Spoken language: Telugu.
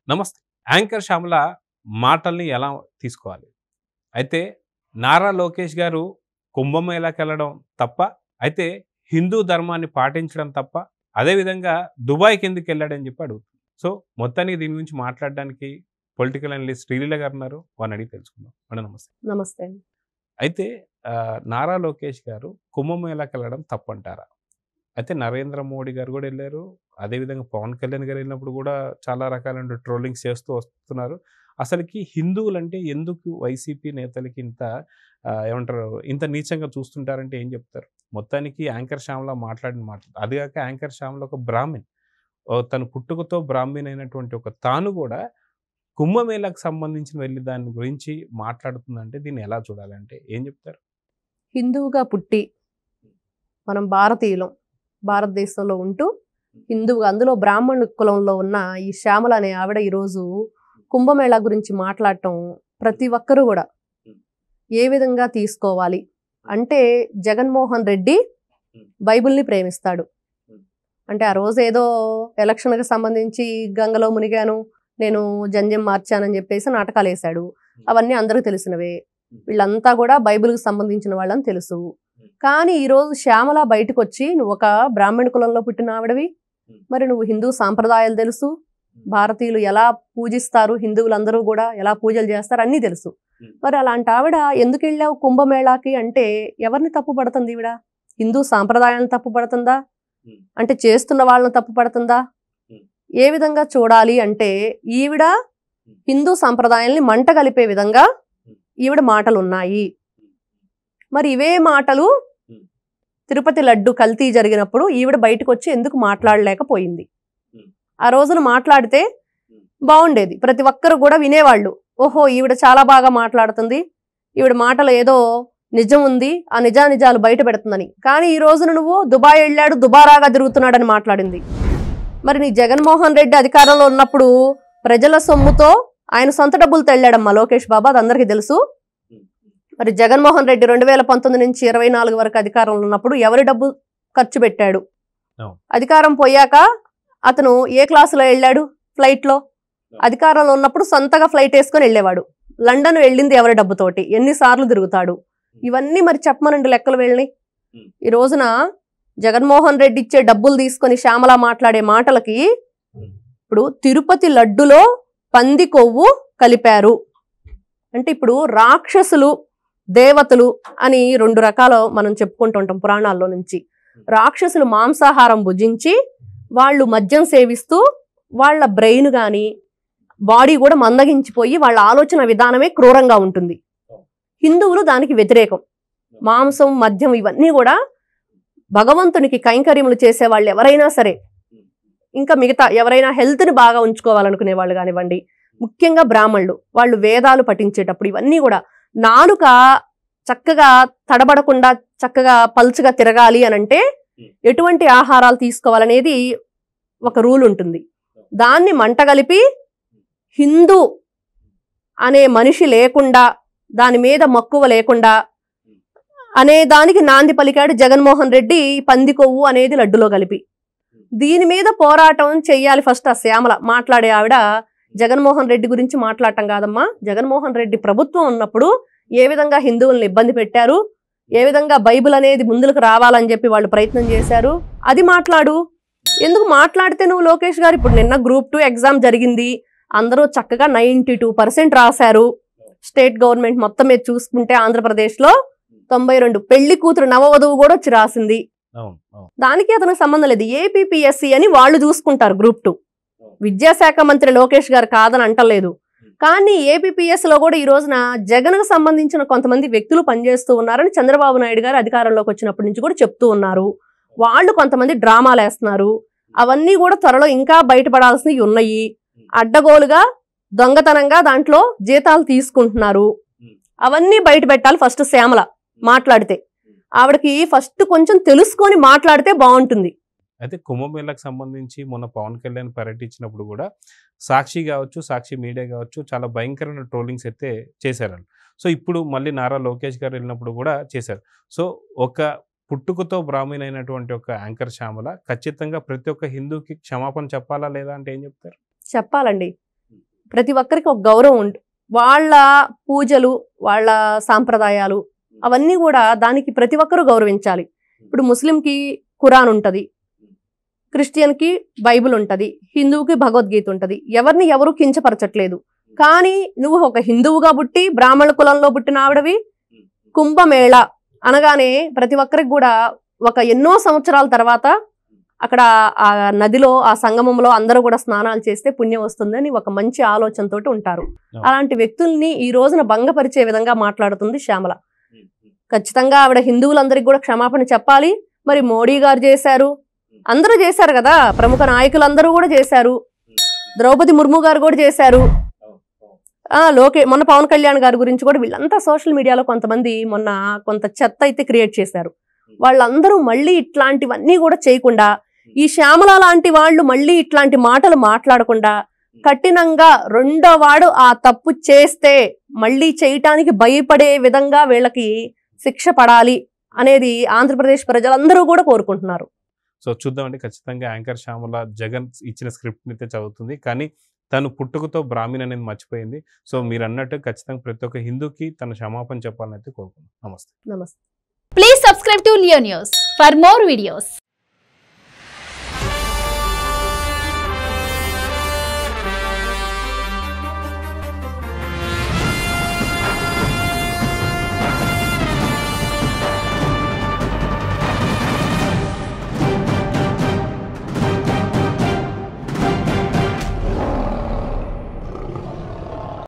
నమస్తే. యాంకర్ శ్యామల మాటల్ని ఎలా తీసుకోవాలి? అయితే నారా లోకేష్ గారు కుంభమేళాకెళ్ళడం తప్ప, అయితే హిందూ ధర్మాన్ని పాటించడం తప్ప, అదేవిధంగా దుబాయ్‌కి ఎందుకెళ్ళాడని చెప్పి అడుగుతున్నా. సో, మొత్తానికి దీని గురించి మాట్లాడడానికి పొలిటికల్ అనలిస్ట్ శ్రీలీల గారు ఉన్నారు. వారిని అడిగి తెలుసుకుందాం. మేడం నమస్తే. నమస్తే అండి. అయితే నారా లోకేష్ గారు కుంభమేళాకెళ్ళడం తప్పంటారా? అయితే నరేంద్ర మోడీ గారు కూడా వెళ్ళారు. అదేవిధంగా పవన్ కళ్యాణ్ గారు వెళ్ళినప్పుడు కూడా చాలా రకాలైన ట్రోలింగ్స్ చేస్తూ వస్తున్నారు. అసలుకి హిందువులంటే ఎందుకు వైసీపీ నేతలకి ఇంత ఏమంటారు, ఇంత నీచంగా చూస్తుంటారంటే ఏం చెప్తారు? మొత్తానికి యాంకర్ శ్యామల మాట్లాడిన మాటలు, అది కాక యాంకర్ శ్యామల ఒక బ్రాహ్మిన్. తను పుట్టుకతో బ్రాహ్మిన్ అయినటువంటి ఒక తాను కూడా కుంభమేళాకు సంబంధించిన వెళ్ళి దాని గురించి మాట్లాడుతుందంటే దీన్ని ఎలా చూడాలంటే ఏం చెప్తారు? హిందువుగా పుట్టి మనం భారతీయులం, భారతదేశంలో ఉంటూ హిందువుగా, అందులో బ్రాహ్మణ కులంలో ఉన్న ఈ శ్యామల అనే ఆవిడ ఈరోజు కుంభమేళా గురించి మాట్లాడటం ప్రతి ఒక్కరూ కూడా ఏ విధంగా తీసుకోవాలి అంటే, జగన్మోహన్ రెడ్డి బైబిల్ని ప్రేమిస్తాడు అంటే, ఆ రోజు ఏదో ఎలక్షన్కి సంబంధించి గంగలో మునిగాను, నేను జంజం మార్చానని చెప్పేసి నాటకాలు వేశాడు. అవన్నీ అందరికీ తెలిసినవే. వీళ్ళంతా కూడా బైబిల్కి సంబంధించిన వాళ్ళని తెలుసు. కానీ ఈరోజు శ్యామల బయటకు వచ్చి, నువ్వు ఒక బ్రాహ్మణ కులంలో పుట్టిన ఆవిడవి, మరి నువ్వు హిందూ సాంప్రదాయాలు తెలుసు, భారతీయులు ఎలా పూజిస్తారు, హిందువులందరూ కూడా ఎలా పూజలు చేస్తారు అన్నీ తెలుసు. మరి అలాంటి ఆవిడ ఎందుకు వెళ్ళావు కుంభమేళాకి అంటే, ఎవరిని తప్పు పడుతుంది ఈవిడ? హిందూ సాంప్రదాయాలను తప్పు పడుతుందా అంటే, చేస్తున్న వాళ్ళని తప్పు పడుతుందా? ఏ విధంగా చూడాలి అంటే, ఈవిడ హిందూ సాంప్రదాయాల్ని మంట కలిపే విధంగా ఈవిడ మాటలు ఉన్నాయి. మరి ఇవే మాటలు తిరుపతి లడ్డు కల్తీ జరిగినప్పుడు ఈవిడ బయటకు వచ్చి ఎందుకు మాట్లాడలేకపోయింది? ఆ రోజున మాట్లాడితే బాగుండేది, ప్రతి ఒక్కరు కూడా వినేవాళ్ళు. ఓహో, ఈవిడ చాలా బాగా మాట్లాడుతుంది, ఈవిడ మాటలు ఏదో నిజం ఉంది, ఆ నిజానిజాలు బయట పెడుతుందని. కానీ ఈ రోజున నువ్వు దుబాయ్ వెళ్ళాడు, దుబారాగా తిరుగుతున్నాడని మాట్లాడింది. మరి నీ జగన్మోహన్ రెడ్డి అధికారంలో ఉన్నప్పుడు ప్రజల సొమ్ముతో ఆయన సొంత డబ్బులతో వెళ్ళాడమ్మా లోకేష్ బాబు, అది అందరికీ తెలుసు. మరి జగన్మోహన్ రెడ్డి 2019 నుంచి 24 వరకు అధికారంలో ఉన్నప్పుడు ఎవరి డబ్బు ఖర్చు పెట్టాడు? అధికారం పోయాక అతను ఏ క్లాసులో వెళ్ళాడు? ఫ్లైట్లో. అధికారంలో ఉన్నప్పుడు సొంతగా ఫ్లైట్ వేసుకొని వెళ్ళేవాడు. లండన్ వెళ్ళింది ఎవరి డబ్బుతోటి? ఎన్నిసార్లు తిరుగుతాడు? ఇవన్నీ మరి చెప్పమనండి లెక్కలు వెళ్ళి. ఈ రోజున జగన్మోహన్ రెడ్డి ఇచ్చే డబ్బులు తీసుకొని శ్యామల మాట్లాడే మాటలకి, ఇప్పుడు తిరుపతి లడ్డులో పంది కొవ్వు కలిపారు అంటే, ఇప్పుడు రాక్షసులు దేవతలు అని 2 రకాలు మనం చెప్పుకుంటూ ఉంటాం పురాణాల్లో నుంచి. రాక్షసులు మాంసాహారం భుజించి వాళ్ళు మద్యం సేవిస్తూ వాళ్ళ బ్రెయిన్ కానీ బాడీ కూడా మందగించిపోయి వాళ్ళ ఆలోచన విధానమే క్రూరంగా ఉంటుంది. హిందువులు దానికి వ్యతిరేకం. మాంసం, మద్యం ఇవన్నీ కూడా భగవంతునికి కైంకర్యములు చేసే వాళ్ళు ఎవరైనా సరే, ఇంకా మిగతా ఎవరైనా హెల్త్ని బాగా ఉంచుకోవాలనుకునే వాళ్ళు కానివ్వండి, ముఖ్యంగా బ్రాహ్మణులు, వాళ్ళు వేదాలు పఠించేటప్పుడు ఇవన్నీ కూడా నాలుక చక్కగా తడబడకుండా చక్కగా పల్చగా తిరగాలి అనంటే ఎటువంటి ఆహారాలు తీసుకోవాలనేది ఒక రూల్ ఉంటుంది. దాన్ని మంటగలిపి హిందూ అనే మనిషి లేకుండా, దాని మీద మక్కువ లేకుండా అనే దానికి నాంది పలికాడు జగన్మోహన్ రెడ్డి, పంది కొవ్వు అనేది లడ్డులో కలిపి. దీని మీద పోరాటం చెయ్యాలి ఫస్ట్ ఆ శ్యామల మాట్లాడే ఆవిడ. జగన్మోహన్ రెడ్డి గురించి మాట్లాడటం కాదమ్మా, జగన్మోహన్ రెడ్డి ప్రభుత్వం ఉన్నప్పుడు ఏ విధంగా హిందువులను ఇబ్బంది పెట్టారు, ఏ విధంగా బైబిల్ అనేది ముందుకు రావాలని చెప్పి వాళ్ళు ప్రయత్నం చేశారు, అది మాట్లాడు. ఎందుకు మాట్లాడితే నువ్వు లోకేష్ గారు, ఇప్పుడు నిన్న గ్రూప్ 2 ఎగ్జామ్ జరిగింది, అందరూ చక్కగా 92% రాశారు. స్టేట్ గవర్నమెంట్ మొత్తం మీద చూసుకుంటే ఆంధ్రప్రదేశ్లో 92, పెళ్లి కూతురు నవవధువు కూడా వచ్చి రాసింది. దానికి అతనికి సంబంధం లేదు. ఏపీపీఎస్సీ అని వాళ్ళు చూసుకుంటారు గ్రూప్ 2. విద్యాశాఖ మంత్రి లోకేష్ గారు కాదని అంటలేదు. కానీ ఏపీపీఎస్లో కూడా ఈ రోజున జగన్కు సంబంధించిన కొంతమంది వ్యక్తులు పనిచేస్తూ ఉన్నారని చంద్రబాబు నాయుడు గారు అధికారంలోకి వచ్చినప్పటి నుంచి కూడా చెప్తూ ఉన్నారు. వాళ్ళు కొంతమంది డ్రామాలు వేస్తున్నారు. అవన్నీ కూడా త్వరలో ఇంకా బయటపడాల్సినవి ఉన్నాయి. అడ్డగోలుగా దొంగతనంగా దాంట్లో జీతాలు తీసుకుంటున్నారు. అవన్నీ బయట పెట్టాలి ఫస్ట్ శ్యామల మాట్లాడితే. ఆవిడకి ఫస్ట్ కొంచెం తెలుసుకొని మాట్లాడితే బాగుంటుంది. అయితే కుంభమేళాకు సంబంధించి మొన్న పవన్ కళ్యాణ్ పర్యటించినప్పుడు కూడా సాక్షి కావచ్చు, సాక్షి మీడియా కావచ్చు, చాలా భయంకరమైన ట్రోలింగ్స్ అయితే చేశారండి. సో ఇప్పుడు మళ్ళీ నారా లోకేష్ గారు వెళ్ళినప్పుడు కూడా చేశారు. సో ఒక పుట్టుకతో బ్రాహ్మణ్ అయినటువంటి ఒక యాంకర్ శ్యామల ఖచ్చితంగా ప్రతి ఒక్క హిందూకి క్షమాపణ చెప్పాలా లేదా అంటే ఏం చెప్తారు? చెప్పాలండి. ప్రతి ఒక్కరికి ఒక గౌరవం ఉంది. వాళ్ళ పూజలు, వాళ్ళ సాంప్రదాయాలు అవన్నీ కూడా దానికి ప్రతి ఒక్కరూ గౌరవించాలి. ఇప్పుడు ముస్లింకి ఖురాన్ ఉంటుంది, క్రిస్టియన్కి బైబిల్ ఉంటుంది, హిందువుకి భగవద్గీత ఉంటుంది. ఎవరిని ఎవరు కించపరచట్లేదు. కానీ నువ్వు ఒక హిందువుగా పుట్టి బ్రాహ్మణ కులంలో పుట్టిన ఆవిడవి, కుంభమేళ అనగానే ప్రతి ఒక్కరికి కూడా ఒక ఎన్నో సంవత్సరాల తర్వాత అక్కడ ఆ నదిలో, ఆ సంగమంలో అందరూ కూడా స్నానాలు చేస్తే పుణ్యం వస్తుందని ఒక మంచి ఆలోచనతోటి ఉంటారు. అలాంటి వ్యక్తుల్ని ఈ రోజున భంగపరిచే విధంగా మాట్లాడుతుంది శ్యామల. ఖచ్చితంగా ఆవిడ హిందువులందరికీ కూడా క్షమాపణ చెప్పాలి. మరి మోడీ గారు చేశారు, అందరూ చేశారు కదా, ప్రముఖ నాయకులందరూ కూడా చేశారు, ద్రౌపది ముర్ము గారు కూడా చేశారు, మొన్న పవన్ కళ్యాణ్ గారి గురించి కూడా వీళ్ళంతా సోషల్ మీడియాలో కొంతమంది మొన్న కొంత చెత్త అయితే క్రియేట్ చేశారు. వాళ్ళందరూ మళ్ళీ ఇట్లాంటివన్నీ కూడా చేయకుండా, ఈ శ్యామల లాంటి వాళ్ళు మళ్ళీ ఇట్లాంటి మాటలు మాట్లాడకుండా కఠినంగా రెండో వాడు ఆ తప్పు చేస్తే మళ్ళీ చేయటానికి భయపడే విధంగా వీళ్ళకి శిక్ష పడాలి అనేది ఆంధ్రప్రదేశ్ ప్రజలందరూ కూడా కోరుకుంటున్నారు. సో చూద్దామండి, ఖచ్చితంగా యాంకర్ శ్యామల జగన్ ఇచ్చిన స్క్రిప్ట్ అయితే చదువుతుంది, కానీ తను పుట్టుకతో బ్రాహ్మణ్ అనేది మర్చిపోయింది. సో మీరు అన్నట్టు ఖచ్చితంగా ప్రతి ఒక్క హిందూకి తన క్షమాపణ చెప్పాలని అయితే కోరుకుంటున్నాను. నమస్తే. నమస్తే. Please subscribe to Leo News for more videos.